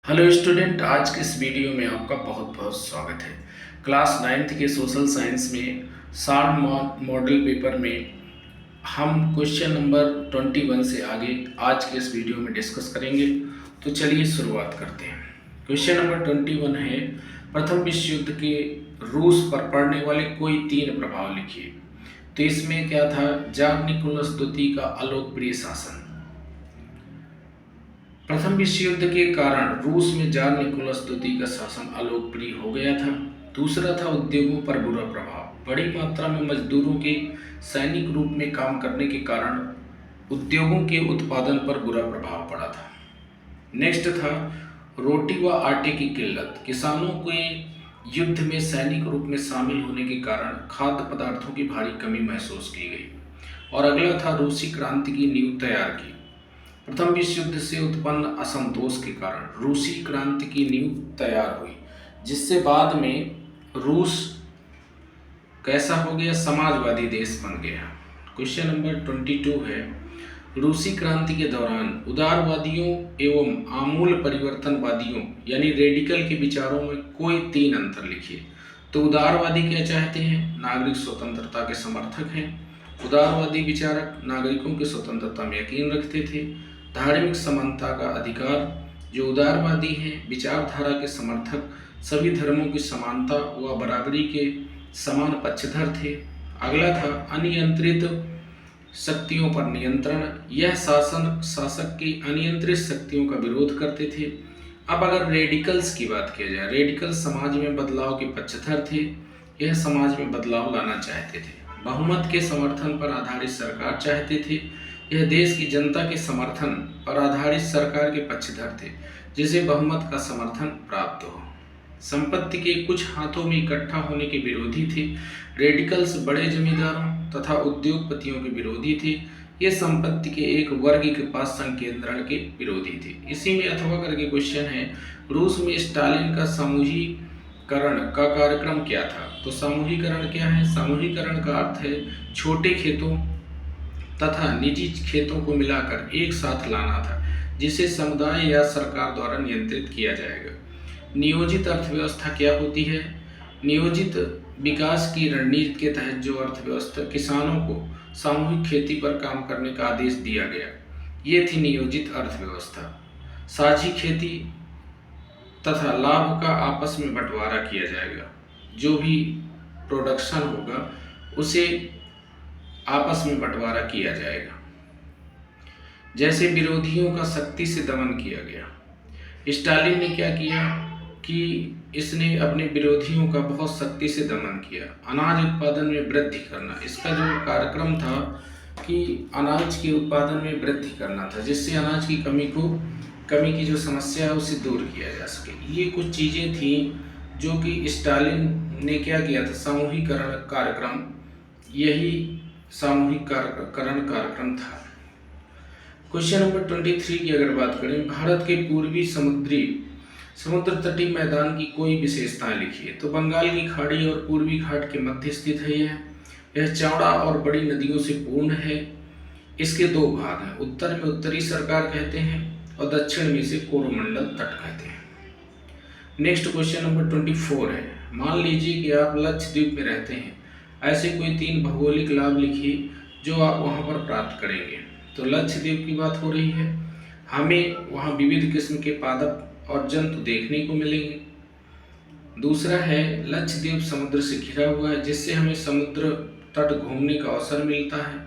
Hello student, आज के इस वीडियो में आपका बहुत बहुत स्वागत है। क्लास 9th के सोशल साइंस में शार्ट मॉडल पेपर में हम क्वेश्चन नंबर 21 से आगे आज के इस वीडियो में डिस्कस करेंगे। तो चलिए शुरुआत करते हैं। क्वेश्चन नंबर 21 है, प्रथम विश्व युद्ध के रूस पर पड़ने वाले कोई 3 प्रभाव लिखिए। तो इसमें क्या था, जार निकोलस द्वितीय का अलोकप्रिय शासन। प्रथम विश्व युद्ध के कारण रूस में जार निकोलस द्वितीय का शासन अलोकप्रिय हो गया था। दूसरा था उद्योगों पर बुरा प्रभाव। बड़ी मात्रा में मजदूरों के सैनिक रूप में काम करने के कारण उद्योगों के उत्पादन पर बुरा प्रभाव पड़ा था। नेक्स्ट था रोटी व आटे की किल्लत। किसानों के युद्ध में सैनिक रूप में शामिल होने के कारण खाद्य पदार्थों की भारी कमी महसूस की गई। और अगला था रूसी क्रांति की नींव तैयार की। प्रथम विश्व युद्ध से उत्पन्न असंतोष के कारण रूसी क्रांति की नींव तैयार हुई, जिससे बाद में रूस कैसा हो गया, समाजवादी देश बन गया। क्वेश्चन नंबर 22 है, रूसी क्रांति के दौरान उदारवादियों एवं आमूल परिवर्तनवादियों यानी रेडिकल के विचारों में कोई 3 अंतर लिखिए। तो उदारवादी क्या चाहते हैं, नागरिक स्वतंत्रता के समर्थक हैं। उदारवादी विचारक नागरिकों की स्वतंत्रता में यकीन रखते थे। धार्मिक समानता का अधिकार, जो उदारवादी हैं विचारधारा के समर्थक सभी धर्मों की समानता व बराबरी के समान पक्षधर थे। अगला था अनियंत्रित शक्तियों पर नियंत्रण। यह शासक की अनियंत्रित शक्तियों का विरोध करते थे। अब अगर रेडिकल्स की बात की जाए, रेडिकल समाज में बदलाव के पक्षधर थे। यह समाज में बदलाव लाना चाहते थे। बहुमत के समर्थन पर आधारित सरकार चाहते थे। यह देश की जनता के समर्थन पर आधारित सरकार के पक्षधर थे, जिसे बहुमत का समर्थन प्राप्त हो। संपत्ति के कुछ हाथों में इकट्ठा होने के विरोधी थे। रेडिकल्स बड़े जमींदारों तथा उद्योगपतियों के विरोधी थे। ये संपत्ति के एक वर्ग के पास संकेंद्रण के विरोधी थे। इसी में अथवा करके क्वेश्चन है, रूस में स्टालिन का समूहीकरण का कार्यक्रम क्या था। तो समूहीकरण क्या है, समूहीकरण का अर्थ है छोटे खेतों तथा निजी खेतों को मिलाकर एक साथ लाना था, जिसे समुदाय या सरकार द्वारा नियंत्रित किया जाएगा। नियोजित अर्थव्यवस्था क्या होती है, नियोजित विकास की रणनीति के तहत जो अर्थव्यवस्था किसानों को सामूहिक खेती पर काम करने का आदेश दिया गया, ये थी नियोजित अर्थव्यवस्था। साझी खेती तथा लाभ का आपस में बंटवारा किया जाएगा। जो भी प्रोडक्शन होगा उसे आपस में बंटवारा किया जाएगा। जैसे विरोधियों का शक्ति से दमन किया गया। स्टालिन ने क्या किया कि इसने अपने विरोधियों का बहुत शक्ति से दमन किया। अनाज उत्पादन में वृद्धि करना, इसका जो कार्यक्रम था कि अनाज के उत्पादन में वृद्धि करना था, जिससे अनाज की कमी की जो समस्या है उसे दूर किया जा सके। ये कुछ चीज़ें थी जो कि स्टालिन ने क्या किया था, सामूहिकरण कार्यक्रम, यही सामूहिकरण कार्यक्रम था। क्वेश्चन नंबर 23 की अगर बात करें, भारत के पूर्वी समुद्र तटीय मैदान की कोई विशेषताएं लिखिए। तो बंगाल की खाड़ी और पूर्वी घाट के मध्य स्थित है। यह चौड़ा और बड़ी नदियों से पूर्ण है। इसके 2 भाग हैं, उत्तर में उत्तरी सरकार कहते हैं और दक्षिण में इसे कोरोमंडल तट कहते हैं। नेक्स्ट क्वेश्चन नंबर 24 है, मान लीजिए कि आप लक्षद्वीप में रहते हैं। ऐसे कोई 3 भौगोलिक लाभ लिखिए जो आप वहां पर प्राप्त करेंगे। तो लक्षद्वीप की बात हो रही है, हमें वहां विविध किस्म के पादप और जंतु देखने को मिलेंगे। दूसरा है, लक्षद्वीप समुद्र से घिरा हुआ है, जिससे हमें समुद्र तट घूमने का अवसर मिलता है।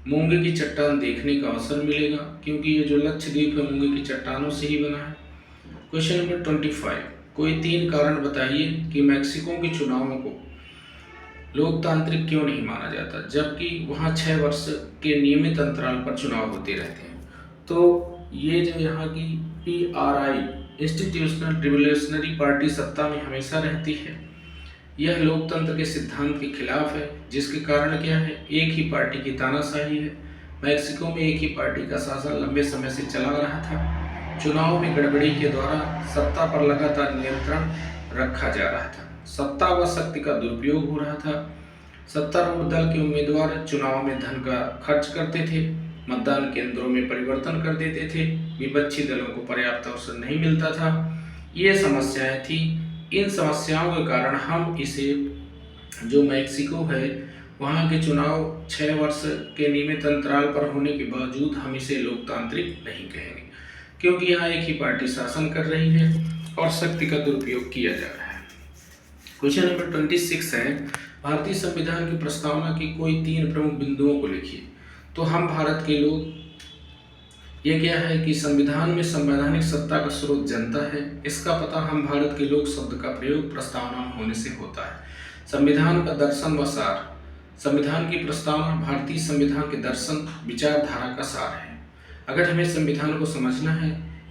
मूंगे की चट्टान देखने का अवसर मिलेगा, क्योंकि ये जो लक्षद्वीप है मूंगे की चट्टानों से ही बना है। क्वेश्चन नंबर 25, कोई 3 कारण बताइए कि मैक्सिको के चुनावों को लोकतांत्रिक क्यों नहीं माना जाता, जबकि वहाँ 6 वर्ष के नियमित अंतराल पर चुनाव होते रहते हैं। तो ये जो यहाँ की PRI इंस्टीट्यूशनल रिवोल्यूशनरी पार्टी सत्ता में हमेशा रहती है। यह लोकतंत्र के सिद्धांत के खिलाफ है, जिसके कारण क्या है, एक ही पार्टी की तानाशाही है। मैक्सिको में एक ही पार्टी का शासन लंबे समय से चला रहा था। चुनाव में गड़बड़ी के द्वारा सत्ता पर लगातार नियंत्रण रखा जा रहा था। सत्ता व शक्ति का दुरुपयोग हो रहा था। सत्तारूढ़ दल के उम्मीदवार चुनाव में धन का खर्च करते थे, मतदान केंद्रों में परिवर्तन कर देते थे विपक्षी दलों को पर्याप्त अवसर नहीं मिलता था। ये समस्याएं थी। इन समस्याओं के कारण हम इसे, जो मैक्सिको है, वहाँ के चुनाव 6 वर्ष के नियमित अंतराल पर होने के बावजूद हम इसे लोकतांत्रिक नहीं कहेंगे, क्योंकि यहाँ एक ही पार्टी शासन कर रही है और शक्ति का दुरुपयोग किया जा रहा है। क्वेश्चन नंबर 26 है, भारतीय संविधान की प्रस्तावना की कोई 3 प्रमुख बिंदुओं को लिखिए। तो हम भारत के लोग, ये क्या है कि संविधान में संवैधानिक सत्ता का स्रोत जनता है। इसका पता हम भारत के लोग शब्द का प्रयोग प्रस्तावना में होने से होता है। संविधान का दर्शन व सार, संविधान की प्रस्तावना भारतीय संविधान के दर्शन विचारधारा का सार है। अगर हमें संविधान को समझना है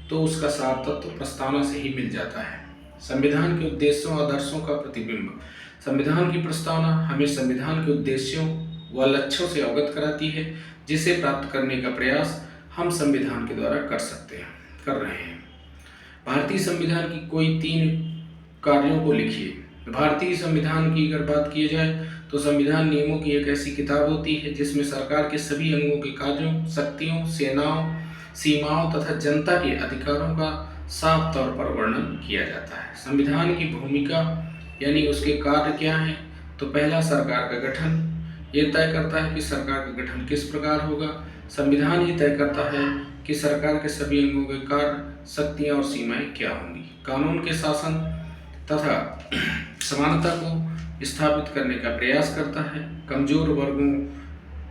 तो उसका सार तत्व प्रस्तावना से ही मिल जाता है। संविधान के उद्देश्यों और आदर्शों का प्रतिबिंब, संविधान की प्रस्तावना हमें संविधान के उद्देश्यों व लक्ष्यों से अवगत कराती है, जिसे प्राप्त करने का प्रयास हम संविधान के द्वारा कर रहे हैं। भारतीय संविधान की कोई 3 कार्यों को लिखिए। भारतीय संविधान की अगर बात की जाए तो संविधान नियमों की एक ऐसी किताब होती है जिसमें सरकार के सभी अंगों के कार्यों, शक्तियों, सेनाओं, सीमाओं तथा जनता के अधिकारों का साफ तौर पर वर्णन किया जाता है। संविधान की भूमिका यानी उसके कार्य क्या हैं? तो पहला, सरकार का गठन। ये तय करता है कि सरकार का गठन किस प्रकार होगा। संविधान ही तय करता है कि सरकार के सभी अंगों के कार्य, शक्तियाँ और सीमाएं क्या होंगी। कानून के शासन तथा समानता को स्थापित करने का प्रयास करता है। कमजोर वर्गों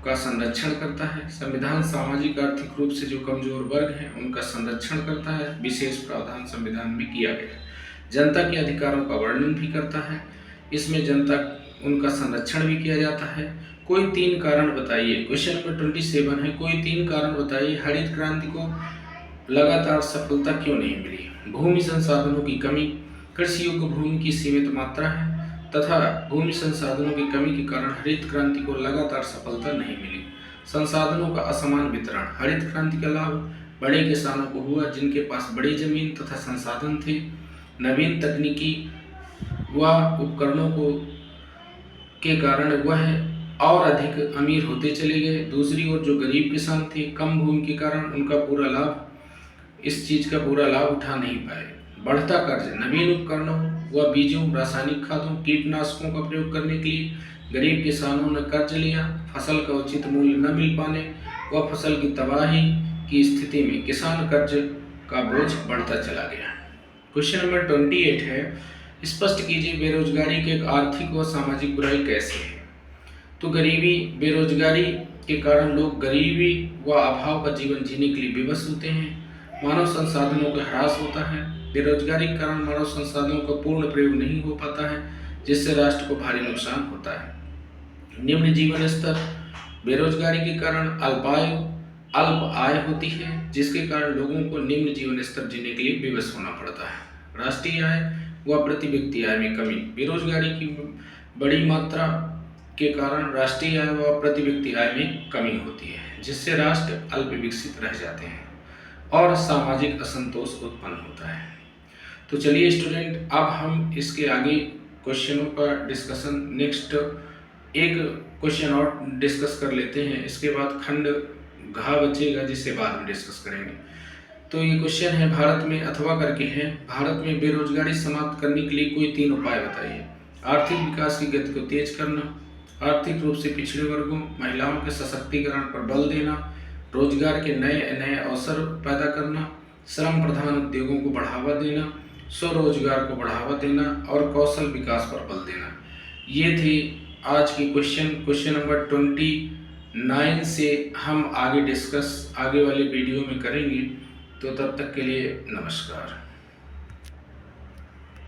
का संरक्षण करता है। संविधान सामाजिक आर्थिक रूप से जो कमजोर वर्ग हैं उनका संरक्षण करता है। विशेष प्रावधान संविधान में किया गया है। जनता के अधिकारों का वर्णन भी करता है। इसमें जनता उनका संरक्षण भी किया जाता है। कोई 3 कारण बताइए। क्वेश्चन नंबर 27 है, कोई 3 कारण बताइए हरित क्रांति को लगातार सफलता क्यों नहीं मिली। भूमि संसाधनों की कमी, कृषि योग्य भूमि की सीमित मात्रा है तथा भूमि संसाधनों की कमी के कारण हरित क्रांति को लगातार सफलता नहीं मिली। संसाधनों का असमान वितरण, हरित क्रांति का लाभ बड़े किसानों को हुआ जिनके पास बड़ी जमीन तथा संसाधन थे। नवीन तकनीकी व उपकरणों को के कारण वह और अधिक अमीर होते चले गए। दूसरी ओर जो गरीब किसान थे, कम भूमि के कारण उनका पूरा लाभ, इस चीज का पूरा लाभ उठा नहीं पाए। बढ़ता कर्ज, नवीन उपकरणों व बीजों, रासायनिक खादों, कीटनाशकों का प्रयोग करने के लिए गरीब किसानों ने कर्ज लिया। फसल का उचित मूल्य न मिल पाने व फसल की तबाही की स्थिति में किसान कर्ज का बोझ बढ़ता चला गया। क्वेश्चन नंबर 28 है, स्पष्ट कीजिए बेरोजगारी के आर्थिक व सामाजिक बुराई कैसे है। तो गरीबी, बेरोजगारी के कारण लोग गरीबी व अभाव का जीवन जीने के लिए विवश होते हैं। मानव संसाधनों का ह्रास होता है। बेरोजगारी के कारण मानव संसाधनों का पूर्ण प्रयोग नहीं हो पाता है, जिससे राष्ट्र को भारी नुकसान होता है। निम्न जीवन स्तर, बेरोजगारी के कारण अल्प आय होती है, जिसके कारण लोगों को निम्न जीवन स्तर जीने के लिए विवश होना पड़ता है। राष्ट्रीय आय व प्रति व्यक्ति आय में कमी, बेरोजगारी की बड़ी मात्रा के कारण राष्ट्रीय आय व प्रति व्यक्ति आय में कमी होती है, जिससे राष्ट्र अल्प विकसित रह जाते हैं और सामाजिक असंतोष उत्पन्न होता है। तो चलिए स्टूडेंट, अब हम इसके आगे क्वेश्चनों का डिस्कशन, नेक्स्ट एक क्वेश्चन और डिस्कस कर लेते हैं। इसके बाद खंड घ बचेगा, जिसे बाद में डिस्कस करेंगे। तो ये क्वेश्चन है, भारत में अथवा करके है, भारत में बेरोजगारी समाप्त करने के लिए कोई 3 उपाय बताइए। आर्थिक विकास की गति को तेज करना, आर्थिक रूप से पिछड़े वर्गों, महिलाओं के सशक्तिकरण पर बल देना, रोजगार के नए अवसर पैदा करना, श्रम प्रधान उद्योगों को बढ़ावा देना, स्वरोजगार को बढ़ावा देना और कौशल विकास पर बल देना। ये थे आज की क्वेश्चन नंबर 29 से हम आगे डिस्कस आगे वाले वीडियो में करेंगे। तो तब तक के लिए नमस्कार।